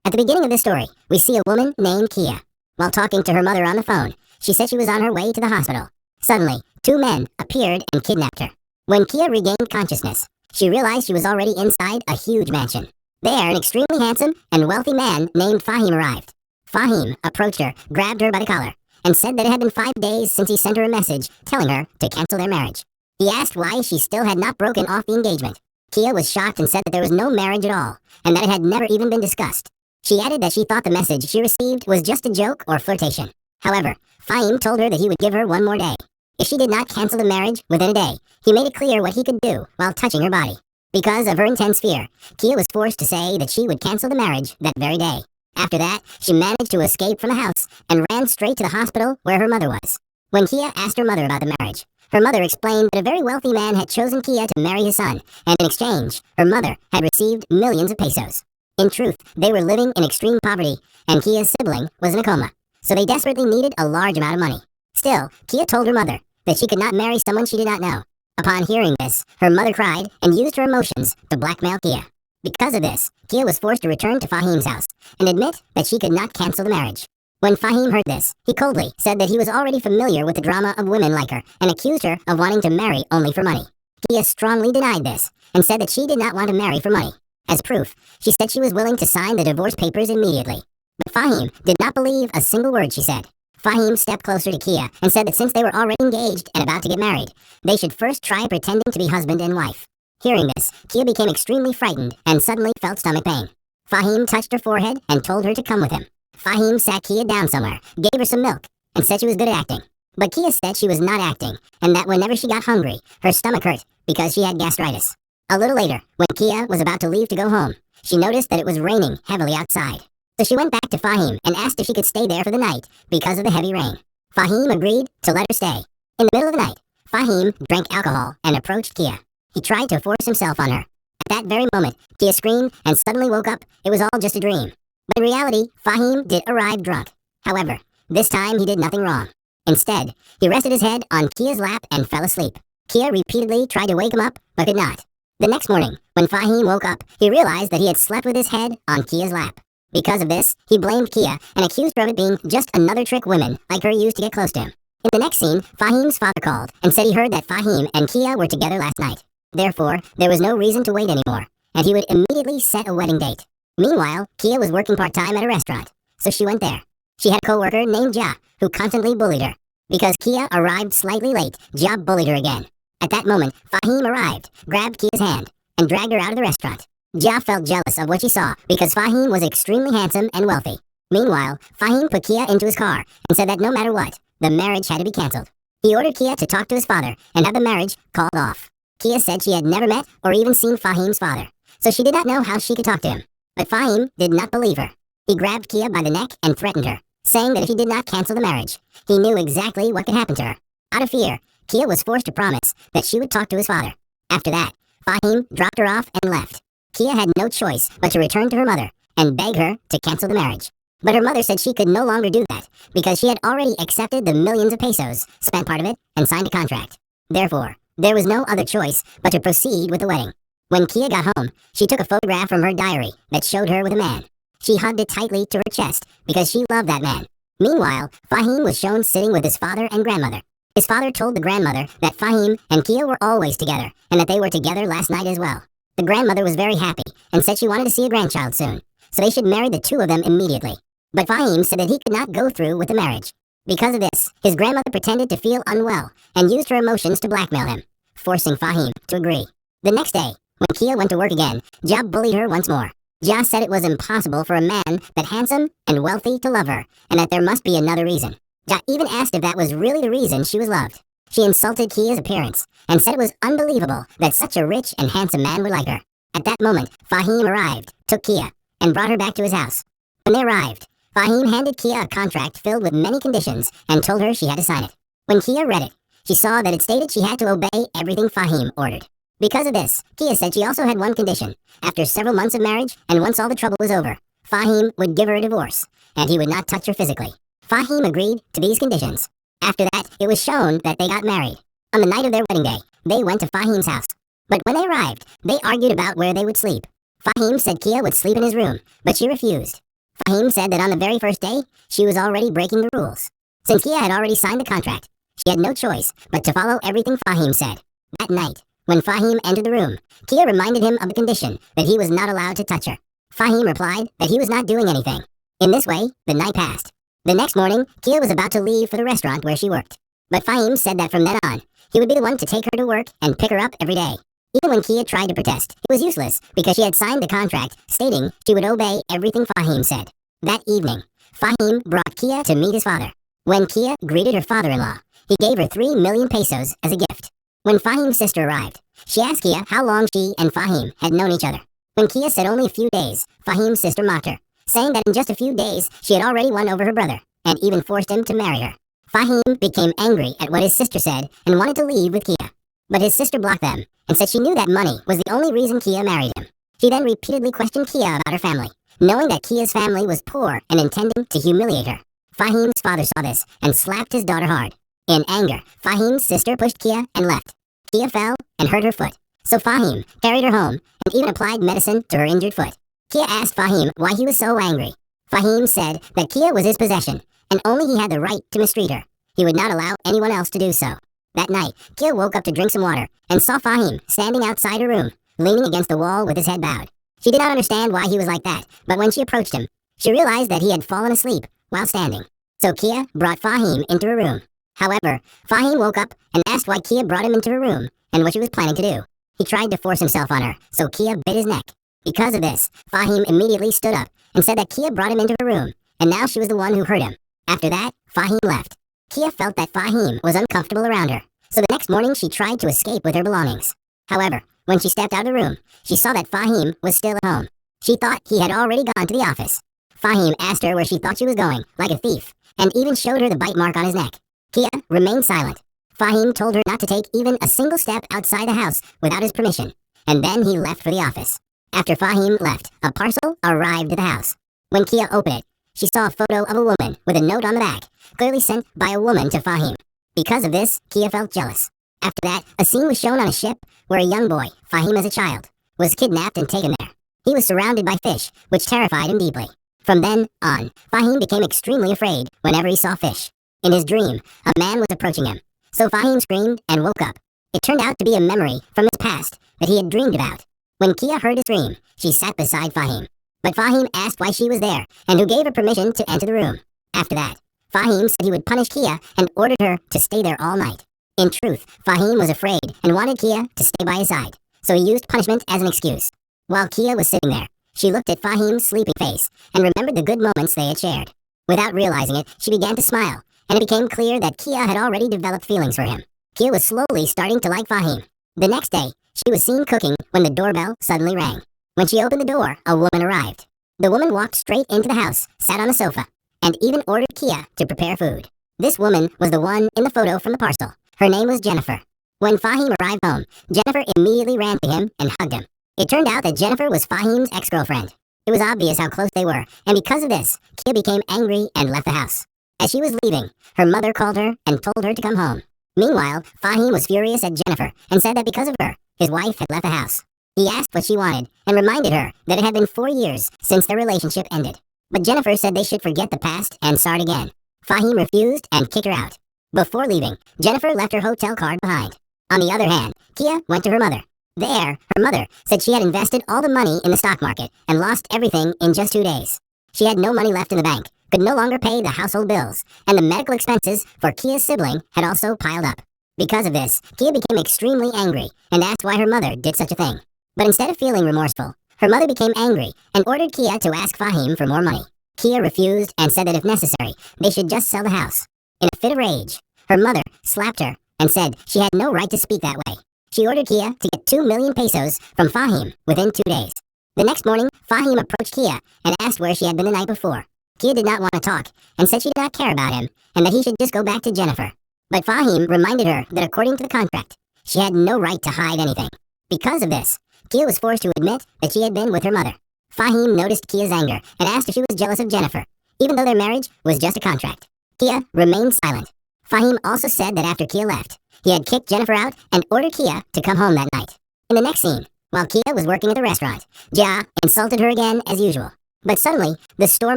At the beginning of this story, we see a woman named Kia. While talking to her mother on the phone, she said she was on her way to the hospital. Suddenly, two men appeared and kidnapped her. When Kia regained consciousness, she realized she was already inside a huge mansion. There, an extremely handsome and wealthy man named Fahim arrived. Fahim approached her, grabbed her by the collar, and said that it had been 5 days since he sent her a message telling her to cancel their marriage. He asked why she still had not broken off the engagement. Kia was shocked and said that there was no marriage at all, and that it had never even been discussed. She added that she thought the message she received was just a joke or flirtation. However, Fahim told her that he would give her one more day. If she did not cancel the marriage within a day, he made it clear what he could do while touching her body. Because of her intense fear, Kia was forced to say that she would cancel the marriage that very day. After that, she managed to escape from the house and ran straight to the hospital where her mother was. When Kia asked her mother about the marriage, her mother explained that a very wealthy man had chosen Kia to marry his son, and in exchange, her mother had received millions of pesos. In truth, they were living in extreme poverty, and Kia's sibling was in a coma, so they desperately needed a large amount of money. Still, Kia told her mother that she could not marry someone she did not know. Upon hearing this, her mother cried and used her emotions to blackmail Kia. Because of this, Kia was forced to return to Fahim's house and admit that she could not cancel the marriage. When Fahim heard this, he coldly said that he was already familiar with the drama of women like her and accused her of wanting to marry only for money. Kia strongly denied this and said that she did not want to marry for money. As proof, she said she was willing to sign the divorce papers immediately. But Fahim did not believe a single word she said. Fahim stepped closer to Kia and said that since they were already engaged and about to get married, they should first try pretending to be husband and wife. Hearing this, Kia became extremely frightened and suddenly felt stomach pain. Fahim touched her forehead and told her to come with him. Fahim sat Kia down somewhere, gave her some milk, and said she was good at acting. But Kia said she was not acting, and that whenever she got hungry, her stomach hurt because she had gastritis. A little later, when Kia was about to leave to go home, she noticed that it was raining heavily outside. So she went back to Fahim and asked if she could stay there for the night because of the heavy rain. Fahim agreed to let her stay. In the middle of the night, Fahim drank alcohol and approached Kia. He tried to force himself on her. At that very moment, Kia screamed and suddenly woke up. It was all just a dream. But in reality, Fahim did arrive drunk. However, this time he did nothing wrong. Instead, he rested his head on Kia's lap and fell asleep. Kia repeatedly tried to wake him up, but could not. The next morning, when Fahim woke up, he realized that he had slept with his head on Kia's lap. Because of this, he blamed Kia and accused her of it being just another trick women like her used to get close to him. In the next scene, Fahim's father called and said he heard that Fahim and Kia were together last night. Therefore, there was no reason to wait anymore, and he would immediately set a wedding date. Meanwhile, Kia was working part-time at a restaurant, so she went there. She had a co-worker named Ja, who constantly bullied her. Because Kia arrived slightly late, Ja bullied her again. At that moment, Fahim arrived, grabbed Kia's hand, and dragged her out of the restaurant. Ja felt jealous of what she saw because Fahim was extremely handsome and wealthy. Meanwhile, Fahim put Kia into his car and said that no matter what, the marriage had to be cancelled. He ordered Kia to talk to his father and have the marriage called off. Kia said she had never met or even seen Fahim's father, so she did not know how she could talk to him. But Fahim did not believe her. He grabbed Kia by the neck and threatened her, saying that if she did not cancel the marriage, he knew exactly what could happen to her. Out of fear, Kia was forced to promise that she would talk to his father. After that, Fahim dropped her off and left. Kia had no choice but to return to her mother and beg her to cancel the marriage. But her mother said she could no longer do that because she had already accepted the millions of pesos, spent part of it, and signed a contract. Therefore, there was no other choice but to proceed with the wedding. When Kia got home, she took a photograph from her diary that showed her with a man. She hugged it tightly to her chest because she loved that man. Meanwhile, Fahim was shown sitting with his father and grandmother. His father told the grandmother that Fahim and Kia were always together and that they were together last night as well. The grandmother was very happy and said she wanted to see a grandchild soon, so they should marry the two of them immediately. But Fahim said that he could not go through with the marriage. Because of this, his grandmother pretended to feel unwell and used her emotions to blackmail him, forcing Fahim to agree. The next day, when Kia went to work again, Ja bullied her once more. Ja said it was impossible for a man that handsome and wealthy to love her, and that there must be another reason. Ja even asked if that was really the reason she was loved. She insulted Kia's appearance and said it was unbelievable that such a rich and handsome man would like her. At that moment, Fahim arrived, took Kia, and brought her back to his house. When they arrived, Fahim handed Kia a contract filled with many conditions and told her she had to sign it. When Kia read it, she saw that it stated she had to obey everything Fahim ordered. Because of this, Kia said she also had one condition. After several months of marriage, and once all the trouble was over, Fahim would give her a divorce, and he would not touch her physically. Fahim agreed to these conditions. After that, it was shown that they got married. On the night of their wedding day, they went to Fahim's house. But when they arrived, they argued about where they would sleep. Fahim said Kia would sleep in his room, but she refused. Fahim said that on the very first day, she was already breaking the rules. Since Kia had already signed the contract, she had no choice but to follow everything Fahim said. That night, when Fahim entered the room, Kia reminded him of the condition that he was not allowed to touch her. Fahim replied that he was not doing anything. In this way, the night passed. The next morning, Kia was about to leave for the restaurant where she worked. But Fahim said that from then on, he would be the one to take her to work and pick her up every day. Even when Kia tried to protest, it was useless because she had signed the contract stating she would obey everything Fahim said. That evening, Fahim brought Kia to meet his father. When Kia greeted her father-in-law, he gave her 3 million pesos as a gift. When Fahim's sister arrived, she asked Kia how long she and Fahim had known each other. When Kia said only a few days, Fahim's sister mocked her, saying that in just a few days she had already won over her brother, and even forced him to marry her. Fahim became angry at what his sister said and wanted to leave with Kia. But his sister blocked them, and said she knew that money was the only reason Kia married him. She then repeatedly questioned Kia about her family, knowing that Kia's family was poor and intending to humiliate her. Fahim's father saw this and slapped his daughter hard. In anger, Fahim's sister pushed Kia and left. Kia fell and hurt her foot, so Fahim carried her home and even applied medicine to her injured foot. Kia asked Fahim why he was so angry. Fahim said that Kia was his possession, and only he had the right to mistreat her. He would not allow anyone else to do so. That night, Kia woke up to drink some water and saw Fahim standing outside her room, leaning against the wall with his head bowed. She did not understand why he was like that, but when she approached him, she realized that he had fallen asleep while standing. So Kia brought Fahim into her room. However, Fahim woke up and asked why Kia brought him into her room and what she was planning to do. He tried to force himself on her, so Kia bit his neck. Because of this, Fahim immediately stood up and said that Kia brought him into her room, and now she was the one who hurt him. After that, Fahim left. Kia felt that Fahim was uncomfortable around her, so the next morning she tried to escape with her belongings. However, when she stepped out of the room, she saw that Fahim was still at home. She thought he had already gone to the office. Fahim asked her where she thought she was going, like a thief, and even showed her the bite mark on his neck. Kia remained silent. Fahim told her not to take even a single step outside the house without his permission, and then he left for the office. After Fahim left, a parcel arrived at the house. When Kia opened it, she saw a photo of a woman with a note on the back, clearly sent by a woman to Fahim. Because of this, Kia felt jealous. After that, a scene was shown on a ship where a young boy, Fahim as a child, was kidnapped and taken there. He was surrounded by fish, which terrified him deeply. From then on, Fahim became extremely afraid whenever he saw fish. In his dream, a man was approaching him, so Fahim screamed and woke up. It turned out to be a memory from his past that he had dreamed about. When Kia heard his scream, she sat beside Fahim. But Fahim asked why she was there and who gave her permission to enter the room. After that, Fahim said he would punish Kia and ordered her to stay there all night. In truth, Fahim was afraid and wanted Kia to stay by his side, so he used punishment as an excuse. While Kia was sitting there, she looked at Fahim's sleeping face and remembered the good moments they had shared. Without realizing it, she began to smile, and it became clear that Kia had already developed feelings for him. Kia was slowly starting to like Fahim. The next day, she was seen cooking when the doorbell suddenly rang. When she opened the door, a woman arrived. The woman walked straight into the house, sat on the sofa, and even ordered Kia to prepare food. This woman was the one in the photo from the parcel. Her name was Jennifer. When Fahim arrived home, Jennifer immediately ran to him and hugged him. It turned out that Jennifer was Fahim's ex-girlfriend. It was obvious how close they were, and because of this, Kia became angry and left the house. As she was leaving, her mother called her and told her to come home. Meanwhile, Fahim was furious at Jennifer and said that because of her, his wife had left the house. He asked what she wanted and reminded her that it had been 4 years since their relationship ended. But Jennifer said they should forget the past and start again. Fahim refused and kicked her out. Before leaving, Jennifer left her hotel card behind. On the other hand, Kia went to her mother. There, her mother said she had invested all the money in the stock market and lost everything in just 2 days. She had no money left in the bank, could no longer pay the household bills, and the medical expenses for Kia's sibling had also piled up. Because of this, Kia became extremely angry and asked why her mother did such a thing. But instead of feeling remorseful, her mother became angry and ordered Kia to ask Fahim for more money. Kia refused and said that if necessary, they should just sell the house. In a fit of rage, her mother slapped her and said she had no right to speak that way. She ordered Kia to get 2 million pesos from Fahim within 2 days. The next morning, Fahim approached Kia and asked where she had been the night before. Kia did not want to talk and said she did not care about him and that he should just go back to Jennifer. But Fahim reminded her that according to the contract, she had no right to hide anything. Because of this, Kia was forced to admit that she had been with her mother. Fahim noticed Kia's anger and asked if she was jealous of Jennifer, even though their marriage was just a contract. Kia remained silent. Fahim also said that after Kia left, he had kicked Jennifer out and ordered Kia to come home that night. In the next scene, while Kia was working at the restaurant, Jia insulted her again as usual. But suddenly, the store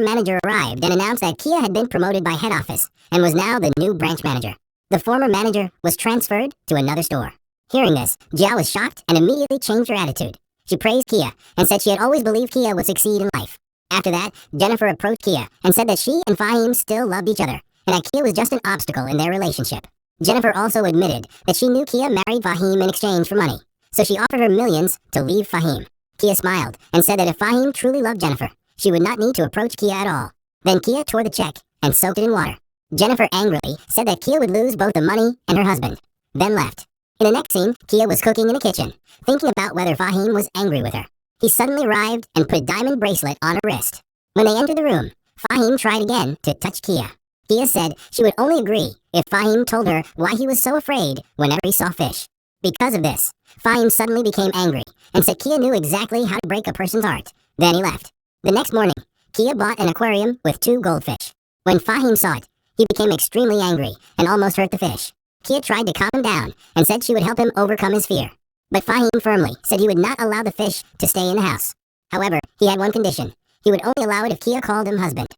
manager arrived and announced that Kia had been promoted by head office and was now the new branch manager. The former manager was transferred to another store. Hearing this, Jia was shocked and immediately changed her attitude. She praised Kia and said she had always believed Kia would succeed in life. After that, Jennifer approached Kia and said that she and Fahim still loved each other and that Kia was just an obstacle in their relationship. Jennifer also admitted that she knew Kia married Fahim in exchange for money, so she offered her millions to leave Fahim. Kia smiled and said that if Fahim truly loved Jennifer, she would not need to approach Kia at all. Then Kia tore the check and soaked it in water. Jennifer angrily said that Kia would lose both the money and her husband, then left. In the next scene, Kia was cooking in the kitchen, thinking about whether Fahim was angry with her. He suddenly arrived and put a diamond bracelet on her wrist. When they entered the room, Fahim tried again to touch Kia. Kia said she would only agree if Fahim told her why he was so afraid whenever he saw fish. Because of this, Fahim suddenly became angry and said Kia knew exactly how to break a person's heart. Then he left. The next morning, Kia bought an aquarium with 2 goldfish. When Fahim saw it, he became extremely angry and almost hurt the fish. Kia tried to calm him down and said she would help him overcome his fear. But Fahim firmly said he would not allow the fish to stay in the house. However, he had one condition. He would only allow it if Kia called him husband.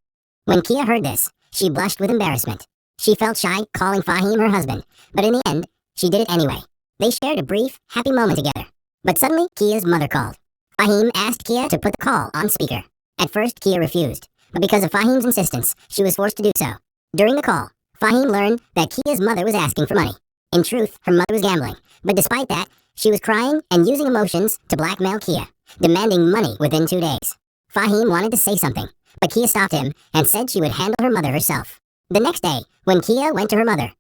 When Kia heard this, she blushed with embarrassment. She felt shy calling Fahim her husband, but in the end, she did it anyway. They shared a brief, happy moment together. But suddenly, Kia's mother called. Fahim asked Kia to put the call on speaker. At first, Kia refused, but because of Fahim's insistence, she was forced to do so. During the call, Fahim learned that Kia's mother was asking for money. In truth, her mother was gambling, but despite that, she was crying and using emotions to blackmail Kia, demanding money within 2 days. Fahim wanted to say something, but Kia stopped him and said she would handle her mother herself. The next day, when Kia went to her mother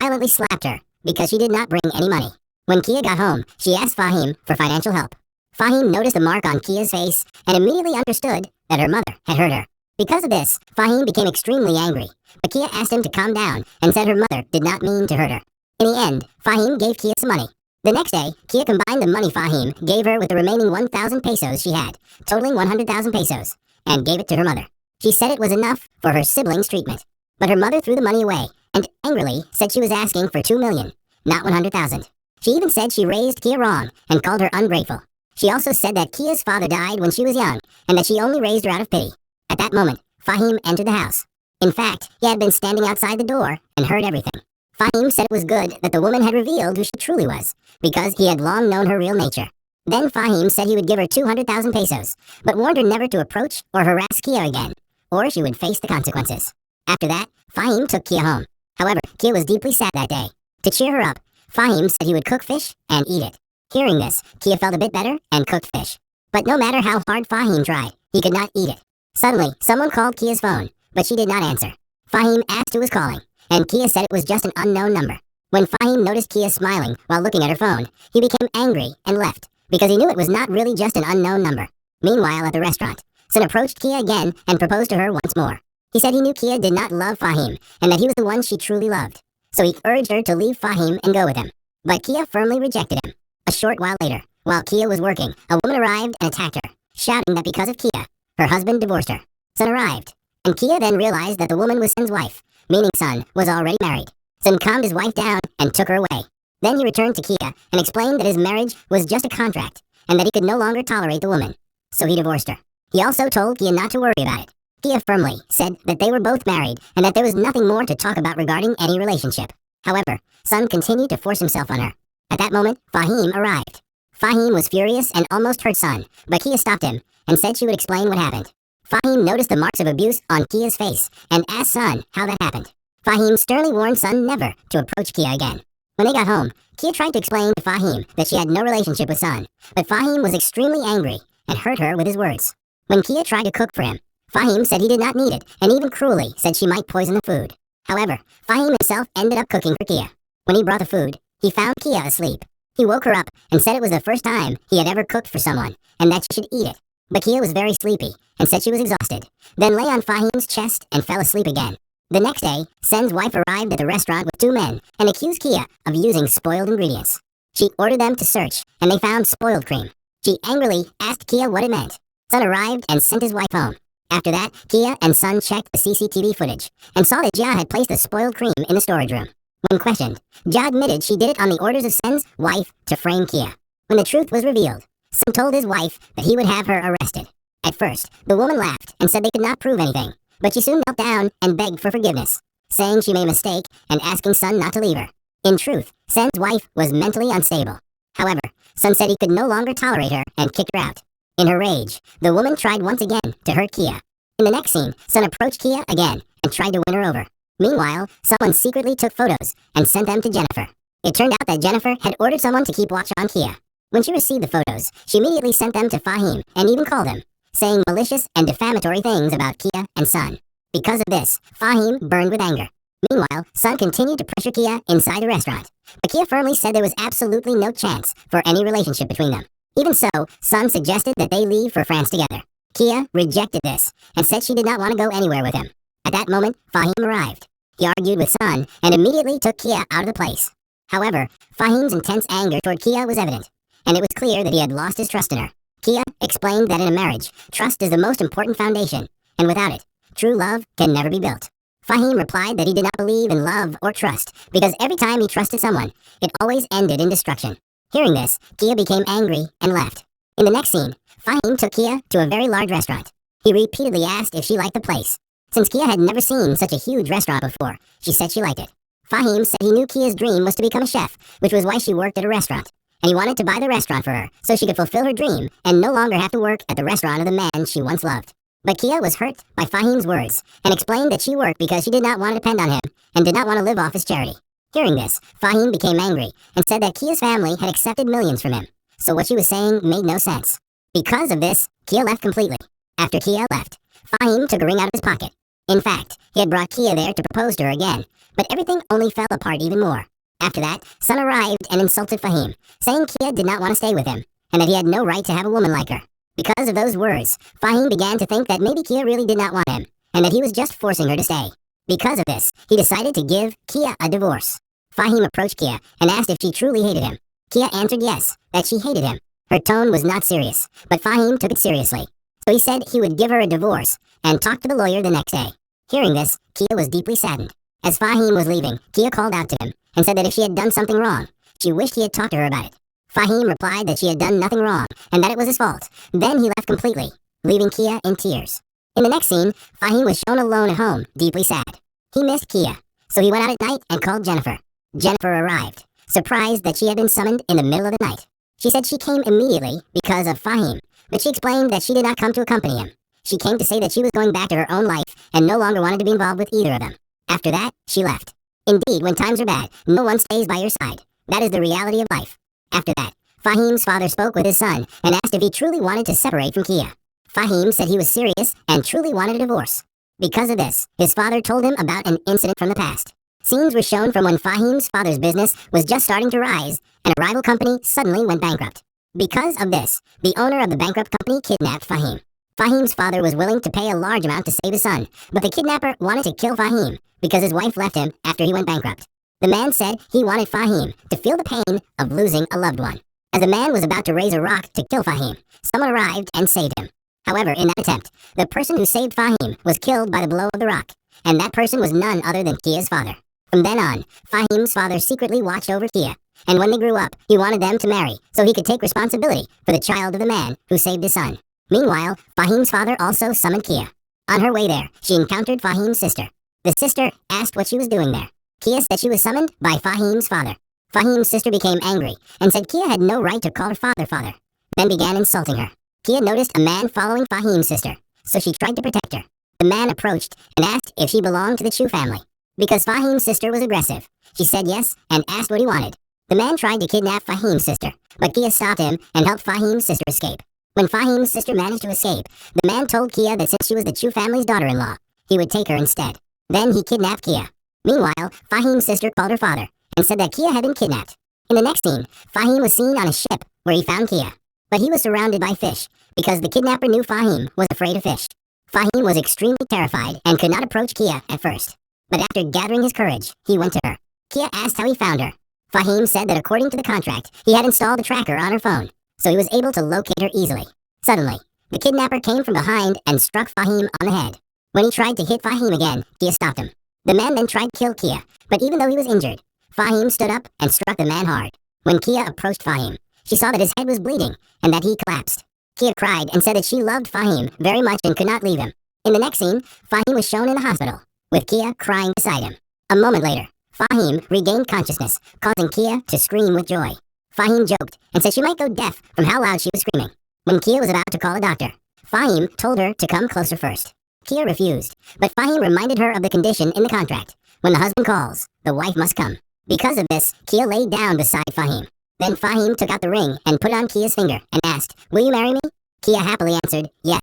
violently slapped her because she did not bring any money. When Kia got home, she asked Fahim for financial help. Fahim noticed the mark on Kia's face and immediately understood that her mother had hurt her. Because of this, Fahim became extremely angry, but Kia asked him to calm down and said her mother did not mean to hurt her. In the end, Fahim gave Kia some money. The next day, Kia combined the money Fahim gave her with the remaining 1,000 pesos she had, totaling 100,000 pesos, and gave it to her mother. She said it was enough for her siblings' treatment, but her mother threw the money away and angrily said she was asking for 2 million, not 100,000. She even said she raised Kia wrong and called her ungrateful. She also said that Kia's father died when she was young and that she only raised her out of pity. At that moment, Fahim entered the house. In fact, he had been standing outside the door and heard everything. Fahim said it was good that the woman had revealed who she truly was, because he had long known her real nature. Then Fahim said he would give her 200,000 pesos, but warned her never to approach or harass Kia again, or she would face the consequences. After that, Fahim took Kia home. However, Kia was deeply sad that day. To cheer her up, Fahim said he would cook fish and eat it. Hearing this, Kia felt a bit better and cooked fish. But no matter how hard Fahim tried, he could not eat it. Suddenly, someone called Kia's phone, but she did not answer. Fahim asked who was calling, and Kia said it was just an unknown number. When Fahim noticed Kia smiling while looking at her phone, he became angry and left, because he knew it was not really just an unknown number. Meanwhile, at the restaurant, Sun approached Kia again and proposed to her once more. He said he knew Kia did not love Fahim, and that he was the one she truly loved. So he urged her to leave Fahim and go with him. But Kia firmly rejected him. A short while later, while Kia was working, a woman arrived and attacked her, shouting that because of Kia, her husband divorced her. Sun arrived, and Kia then realized that the woman was Sun's wife, meaning Sun was already married. Sun calmed his wife down and took her away. Then he returned to Kia and explained that his marriage was just a contract, and that he could no longer tolerate the woman. So he divorced her. He also told Kia not to worry about it. Kia firmly said that they were both married and that there was nothing more to talk about regarding any relationship. However, Sun continued to force himself on her. At that moment, Fahim arrived. Fahim was furious and almost hurt Sun, but Kia stopped him and said she would explain what happened. Fahim noticed the marks of abuse on Kia's face and asked Sun how that happened. Fahim sternly warned Sun never to approach Kia again. When they got home, Kia tried to explain to Fahim that she had no relationship with Sun, but Fahim was extremely angry and hurt her with his words. When Kia tried to cook for him, Fahim said he did not need it and even cruelly said she might poison the food. However, Fahim himself ended up cooking for Kia. When he brought the food, he found Kia asleep. He woke her up and said it was the first time he had ever cooked for someone and that she should eat it. But Kia was very sleepy and said she was exhausted, then lay on Fahim's chest and fell asleep again. The next day, Sen's wife arrived at the restaurant with 2 men and accused Kia of using spoiled ingredients. She ordered them to search, and they found spoiled cream. She angrily asked Kia what it meant. Sun arrived and sent his wife home. After that, Kia and Sun checked the CCTV footage and saw that Jia had placed the spoiled cream in the storage room. When questioned, Jia admitted she did it on the orders of Sen's wife to frame Kia. When the truth was revealed, Sun told his wife that he would have her arrested. At first, the woman laughed and said they could not prove anything, but she soon knelt down and begged for forgiveness, saying she made a mistake and asking Sun not to leave her. In truth, Sen's wife was mentally unstable. However, Sun said he could no longer tolerate her and kicked her out. In her rage, the woman tried once again to hurt Kia. In the next scene, Sun approached Kia again and tried to win her over. Meanwhile, someone secretly took photos and sent them to Jennifer. It turned out that Jennifer had ordered someone to keep watch on Kia. When she received the photos, she immediately sent them to Fahim and even called him, saying malicious and defamatory things about Kia and Sun. Because of this, Fahim burned with anger. Meanwhile, Sun continued to pressure Kia inside the restaurant, but Kia firmly said there was absolutely no chance for any relationship between them. Even so, Sun suggested that they leave for France together. Kia rejected this and said she did not want to go anywhere with him. At that moment, Fahim arrived. He argued with Sun and immediately took Kia out of the place. However, Fahim's intense anger toward Kia was evident, and it was clear that he had lost his trust in her. Kia explained that in a marriage, trust is the most important foundation, and without it, true love can never be built. Fahim replied that he did not believe in love or trust, because every time he trusted someone, it always ended in destruction. Hearing this, Kia became angry and left. In the next scene, Fahim took Kia to a very large restaurant. He repeatedly asked if she liked the place. Since Kia had never seen such a huge restaurant before, she said she liked it. Fahim said he knew Kia's dream was to become a chef, which was why she worked at a restaurant, and he wanted to buy the restaurant for her so she could fulfill her dream and no longer have to work at the restaurant of the man she once loved. But Kia was hurt by Fahim's words and explained that she worked because she did not want to depend on him and did not want to live off his charity. Hearing this, Fahim became angry and said that Kia's family had accepted millions from him, so what she was saying made no sense. Because of this, Kia left completely. After Kia left, Fahim took a ring out of his pocket. In fact, he had brought Kia there to propose to her again, but everything only fell apart even more. After that, Sun arrived and insulted Fahim, saying Kia did not want to stay with him, and that he had no right to have a woman like her. Because of those words, Fahim began to think that maybe Kia really did not want him, and that he was just forcing her to stay. Because of this, he decided to give Kia a divorce. Fahim approached Kia and asked if she truly hated him. Kia answered yes, that she hated him. Her tone was not serious, but Fahim took it seriously. So he said he would give her a divorce and talk to the lawyer the next day. Hearing this, Kia was deeply saddened. As Fahim was leaving, Kia called out to him and said that if she had done something wrong, she wished he had talked to her about it. Fahim replied that she had done nothing wrong and that it was his fault. Then he left completely, leaving Kia in tears. In the next scene, Fahim was shown alone at home, deeply sad. He missed Kia, so he went out at night and called Jennifer. Jennifer arrived, surprised that she had been summoned in the middle of the night. She said she came immediately because of Fahim, but she explained that she did not come to accompany him. She came to say that she was going back to her own life and no longer wanted to be involved with either of them. After that, she left. Indeed, when times are bad, no one stays by your side. That is the reality of life. After that, Fahim's father spoke with his son and asked if he truly wanted to separate from Kia. Fahim said he was serious and truly wanted a divorce. Because of this, his father told him about an incident from the past. Scenes were shown from when Fahim's father's business was just starting to rise and a rival company suddenly went bankrupt. Because of this, the owner of the bankrupt company kidnapped Fahim. Fahim's father was willing to pay a large amount to save his son, but the kidnapper wanted to kill Fahim because his wife left him after he went bankrupt. The man said he wanted Fahim to feel the pain of losing a loved one. As the man was about to raise a rock to kill Fahim, someone arrived and saved him. However, in that attempt, the person who saved Fahim was killed by the blow of the rock, and that person was none other than Kia's father. From then on, Fahim's father secretly watched over Kia, and when they grew up, he wanted them to marry so he could take responsibility for the child of the man who saved his son. Meanwhile, Fahim's father also summoned Kia. On her way there, she encountered Fahim's sister. The sister asked what she was doing there. Kia said she was summoned by Fahim's father. Fahim's sister became angry and said Kia had no right to call her father, then began insulting her. Kia noticed a man following Fahim's sister, so she tried to protect her. The man approached and asked if she belonged to the Chu family. Because Fahim's sister was aggressive, she said yes and asked what he wanted. The man tried to kidnap Fahim's sister, but Kia stopped him and helped Fahim's sister escape. When Fahim's sister managed to escape, the man told Kia that since she was the Chu family's daughter-in-law, he would take her instead. Then he kidnapped Kia. Meanwhile, Fahim's sister called her father and said that Kia had been kidnapped. In the next scene, Fahim was seen on a ship where he found Kia. But he was surrounded by fish because the kidnapper knew Fahim was afraid of fish. Fahim was extremely terrified and could not approach Kia at first. But after gathering his courage, he went to her. Kia asked how he found her. Fahim said that according to the contract, he had installed a tracker on her phone, so he was able to locate her easily. Suddenly, the kidnapper came from behind and struck Fahim on the head. When he tried to hit Fahim again, Kia stopped him. The man then tried to kill Kia, but even though he was injured, Fahim stood up and struck the man hard. When Kia approached Fahim, she saw that his head was bleeding and that he collapsed. Kia cried and said that she loved Fahim very much and could not leave him. In the next scene, Fahim was shown in the hospital, with Kia crying beside him. A moment later, Fahim regained consciousness, causing Kia to scream with joy. Fahim joked and said she might go deaf from how loud she was screaming. When Kia was about to call a doctor, Fahim told her to come closer first. Kia refused, but Fahim reminded her of the condition in the contract. When the husband calls, the wife must come. Because of this, Kia lay down beside Fahim. Then Fahim took out the ring and put on Kia's finger and asked, "Will you marry me?" Kia happily answered, "Yes."